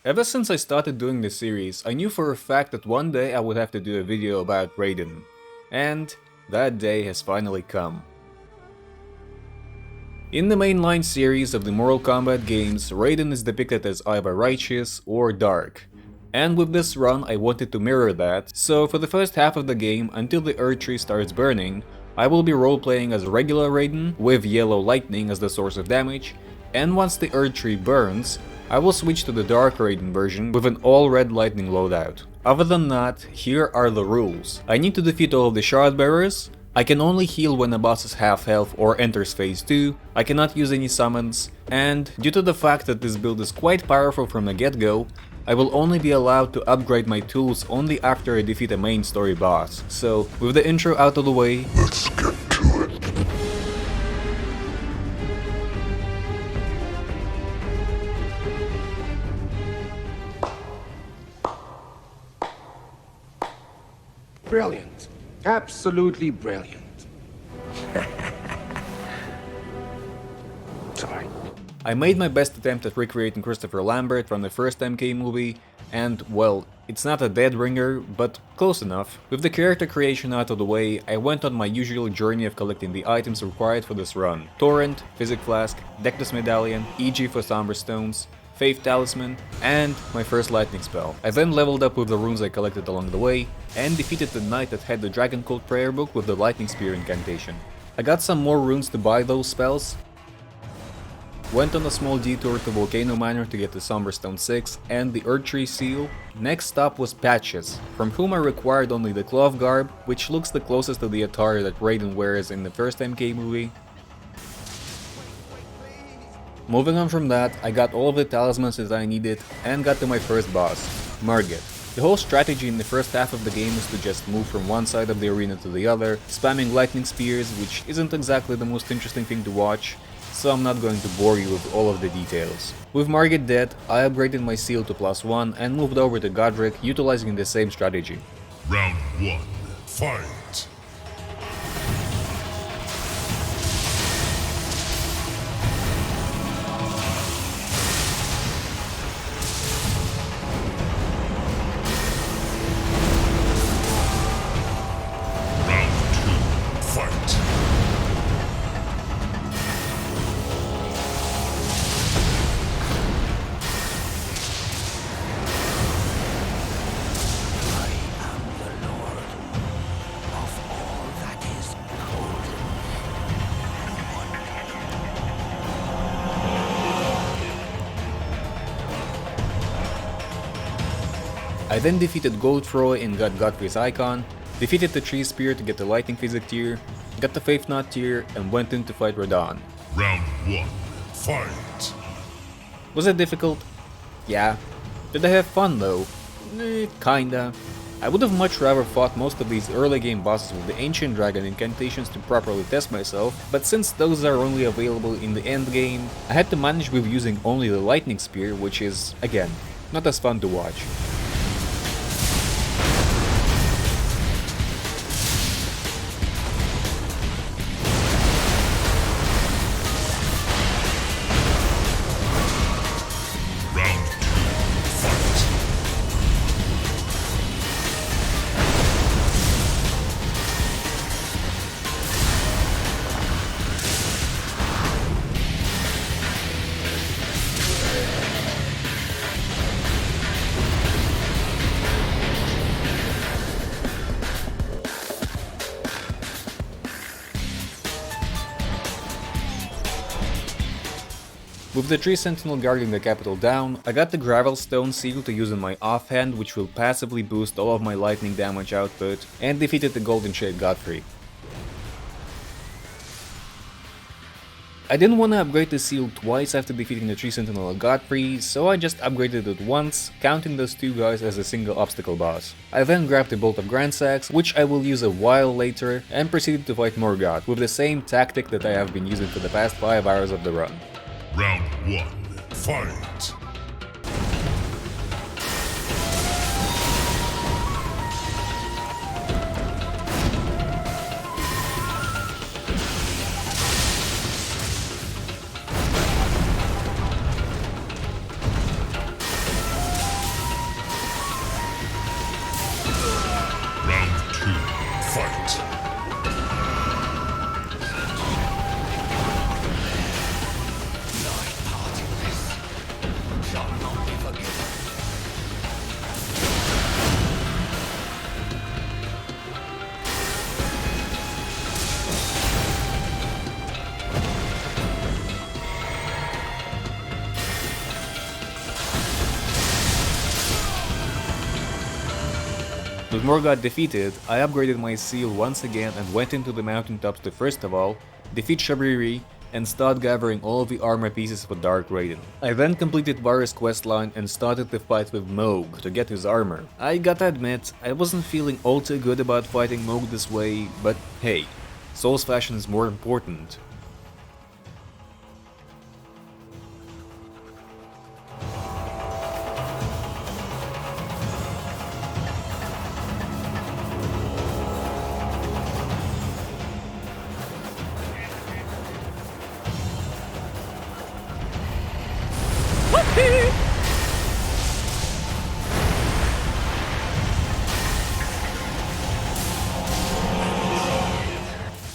Ever since I started doing this series, I knew for a fact that one day I would have to do a video about Raiden. And that day has finally come. In the mainline series of the Mortal Kombat games, Raiden is depicted as either righteous or dark. And with this run, I wanted to mirror that, so for the first half of the game, until the Earth Tree starts burning, I will be roleplaying as regular Raiden, with yellow lightning as the source of damage, and once the Earth Tree burns, I will switch to the Dark Raiden version with an all-red lightning loadout. Other than that, here are the rules. I need to defeat all of the Shard Bearers, I can only heal when a boss is half health or enters phase 2, I cannot use any summons, and due to the fact that this build is quite powerful from the get-go, I will only be allowed to upgrade my tools only after I defeat a main story boss. So, with the intro out of the way, let's get to it. Brilliant. Absolutely brilliant. Sorry. I made my best attempt at recreating Christopher Lambert from the first MK movie, and well, it's not a dead ringer, but close enough. With the character creation out of the way, I went on my usual journey of collecting the items required for this run. Torrent, Physic Flask, Dectus Medallion, EG for Somber Stones, Faith Talisman, and my first lightning spell. I then leveled up with the runes I collected along the way, and defeated the knight that had the Dragon Cult prayer book with the lightning spear incantation. I got some more runes to buy those spells, went on a small detour to Volcano Manor to get the Somber Stone 6 and the Earth Tree Seal. Next stop was Patches, from whom I required only the cloth garb, which looks the closest to the attire that Raiden wears in the first MK movie. Moving on from that, I got all of the talismans that I needed and got to my first boss, Margit. The whole strategy in the first half of the game is to just move from one side of the arena to the other, spamming lightning spears, which isn't exactly the most interesting thing to watch, so I'm not going to bore you with all of the details. With Margit dead, I upgraded my seal to +1 and moved over to Godric, utilizing the same strategy. Round 1. Fight! I then defeated Goldfroy and got Godfrey's icon, defeated the Tree Spear to get the Lightning Physic tier, got the Faith Knot tier, and went in to fight Raiden. Round 1. Fight! Was it difficult? Yeah. Did I have fun though? Kinda. I would have much rather fought most of these early game bosses with the Ancient Dragon incantations to properly test myself, but since those are only available in the endgame, I had to manage with using only the Lightning Spear, which is, again, not as fun to watch. With the Tree Sentinel guarding the capital down, I got the Gravel Stone Seal to use in my offhand, which will passively boost all of my lightning damage output, and defeated the Golden Shade Godfrey. I didn't want to upgrade the seal twice after defeating the Tree Sentinel and Godfrey, so I just upgraded it once, counting those two guys as a single obstacle boss. I then grabbed the Bolt of Grandsax, which I will use a while later, and proceeded to fight Morgoth, with the same tactic that I have been using for the past 5 hours of the run. Round 1. Fight! shall not be forgiven. With Morgoth defeated, I upgraded my seal once again and went into the mountaintops to first of all defeat Shabriri and start gathering all of the armor pieces for Dark Raiden. I then completed Varus' questline and started the fight with Moog to get his armor. I gotta admit, I wasn't feeling all too good about fighting Moog this way, but hey, Soul's fashion is more important.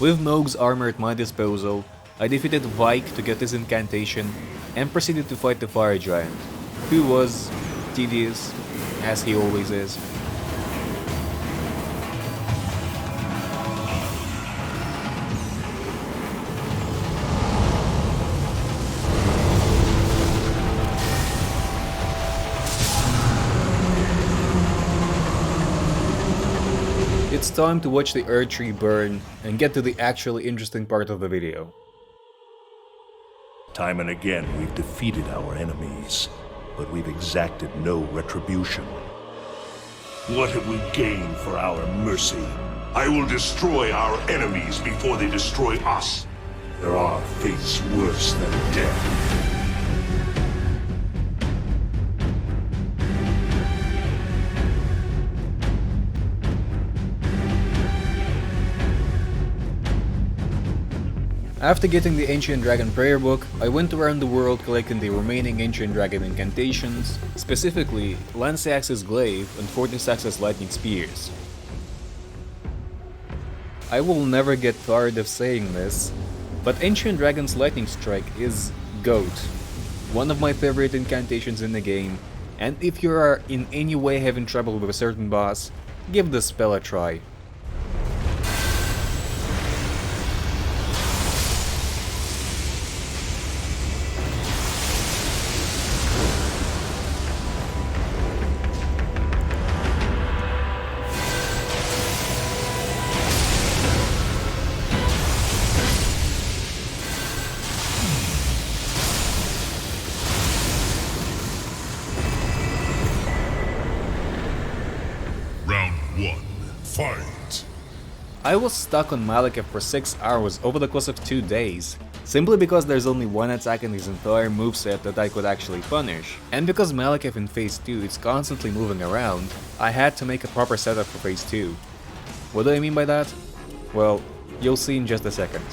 With Moog's armor at my disposal, I defeated Vike to get his incantation and proceeded to fight the Fire Giant, who was tedious, as he always is. It's time to watch the Earth Tree burn and get to the actually interesting part of the video. Time and again, we've defeated our enemies, but we've exacted no retribution. What have we gained for our mercy? I will destroy our enemies before they destroy us. There are fates worse than death. After getting the Ancient Dragon Prayer Book, I went around the world collecting the remaining Ancient Dragon incantations, specifically Lanceax's Glaive and Fortisax's Lightning Spears. I will never get tired of saying this, but Ancient Dragon's Lightning Strike is GOAT, one of my favorite incantations in the game, and if you are in any way having trouble with a certain boss, give the spell a try. Round 1. Fight. I was stuck on Malekith for 6 hours over the course of 2 days, simply because there's only one attack in his entire moveset that I could actually punish. And because Malekith in Phase 2 is constantly moving around, I had to make a proper setup for Phase 2. What do I mean by that? Well, you'll see in just a second.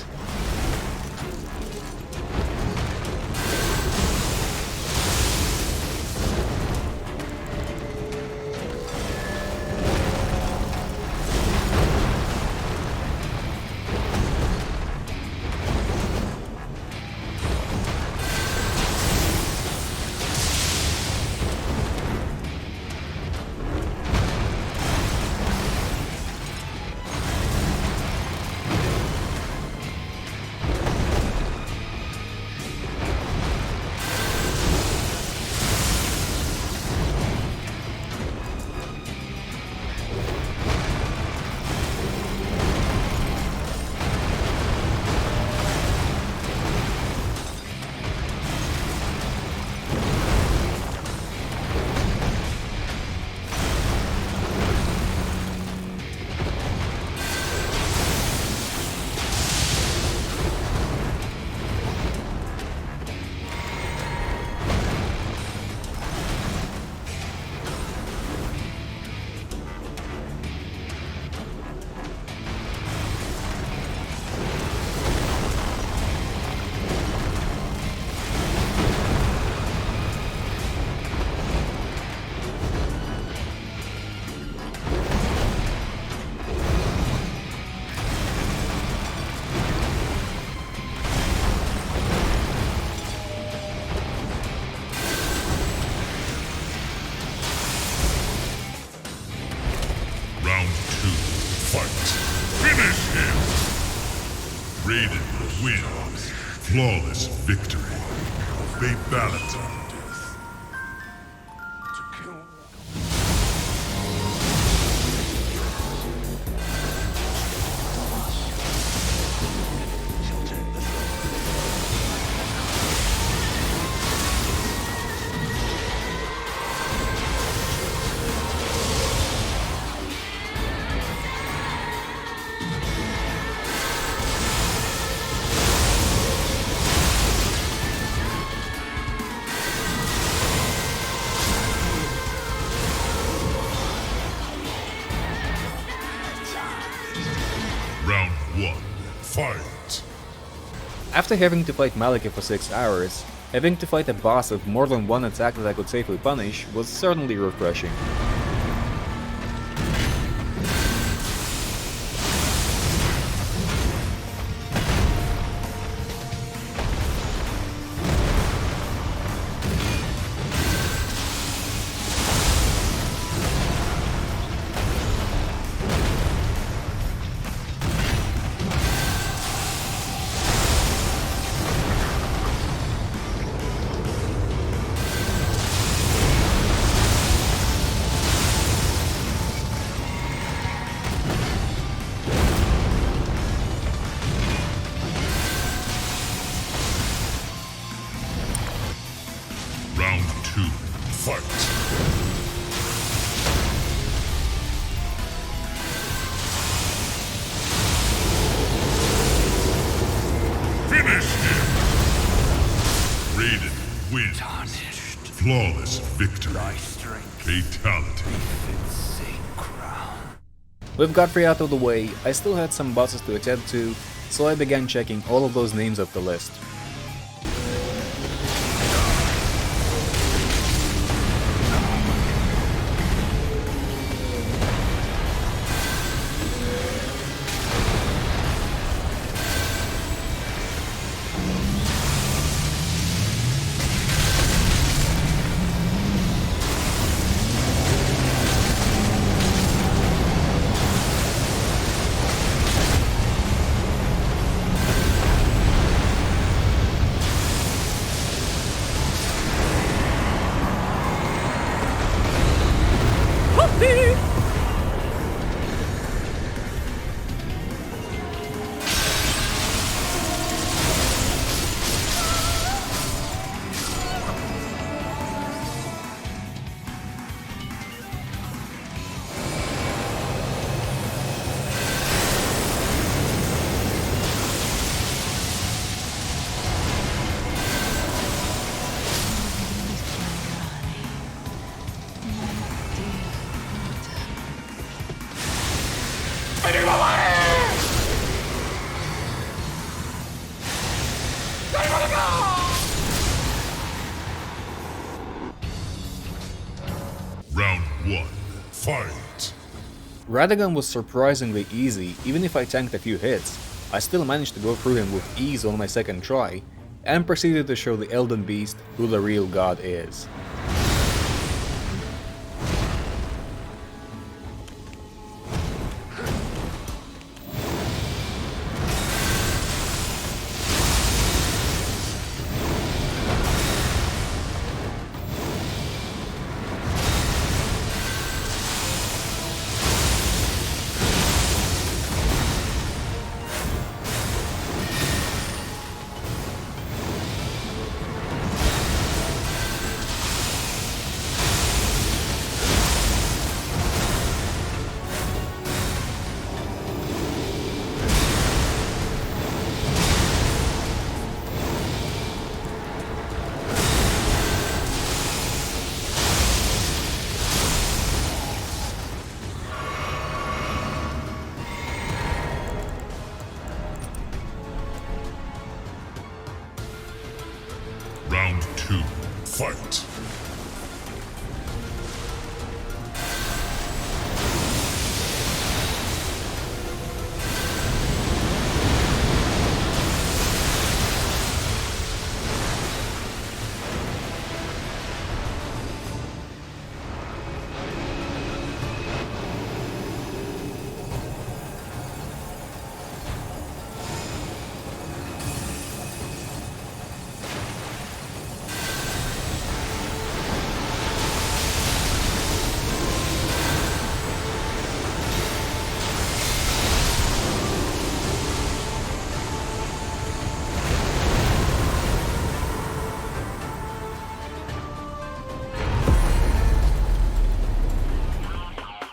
wins. Flawless victory. Fatality. Round 1. Fight! After having to fight Maliki for 6 hours, having to fight a boss with more than one attack that I could safely punish was certainly refreshing. Round 2. Fight! Finish him! Raiden wins. Flawless victory. Fatality. With Godfrey out of the way, I still had some bosses to attend to, so I began checking all of those names off the list. Round 1. Fight! Raiden was surprisingly easy, even if I tanked a few hits. I still managed to go through him with ease on my second try, and proceeded to show the Elden Beast who the real god is.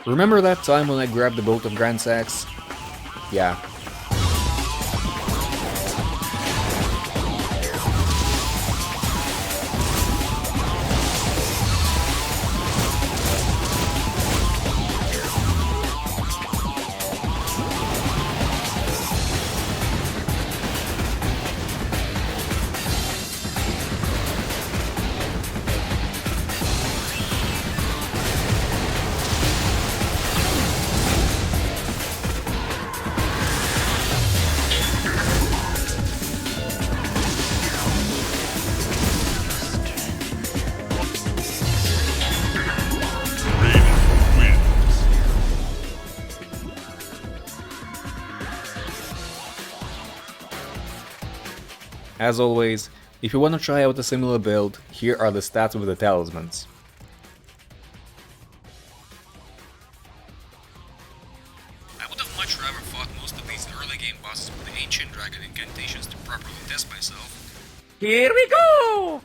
Remember that time when I grabbed the bolt of Grand Sax? Yeah. As always, if you want to try out a similar build, here are the stats with the talismans. I would have much rather fought most of these early game bosses with the ancient dragon incantations to properly test myself. Here we go!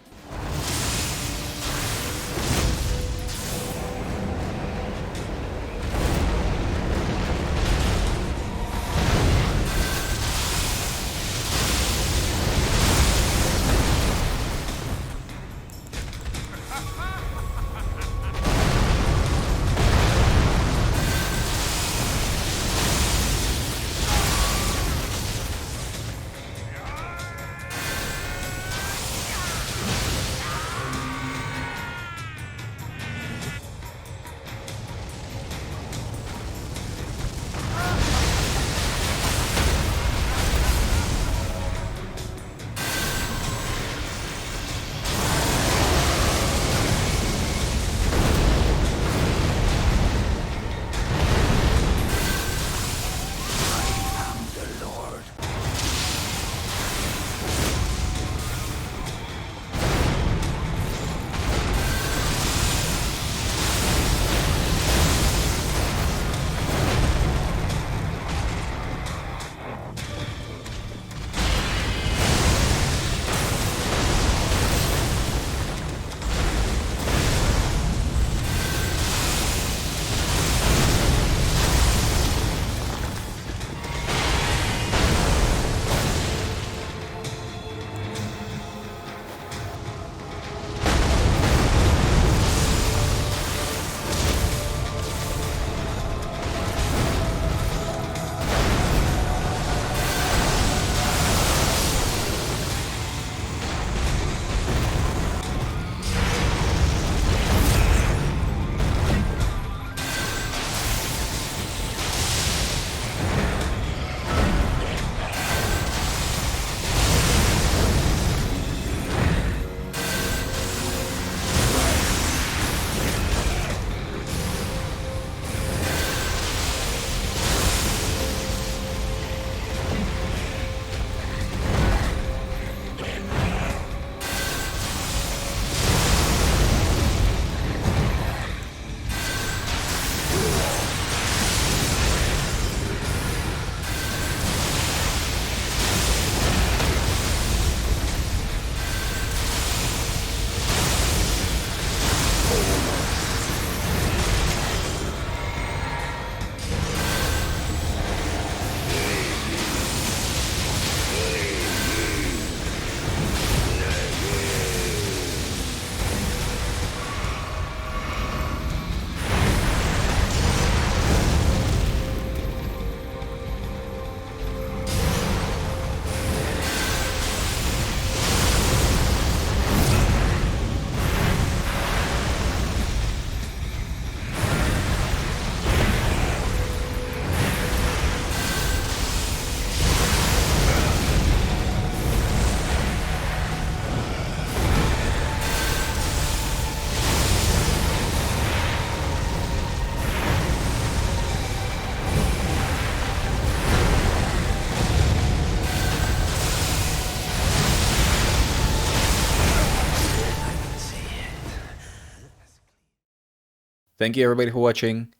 Thank you everybody for watching.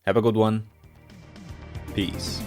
Have a good one. Peace.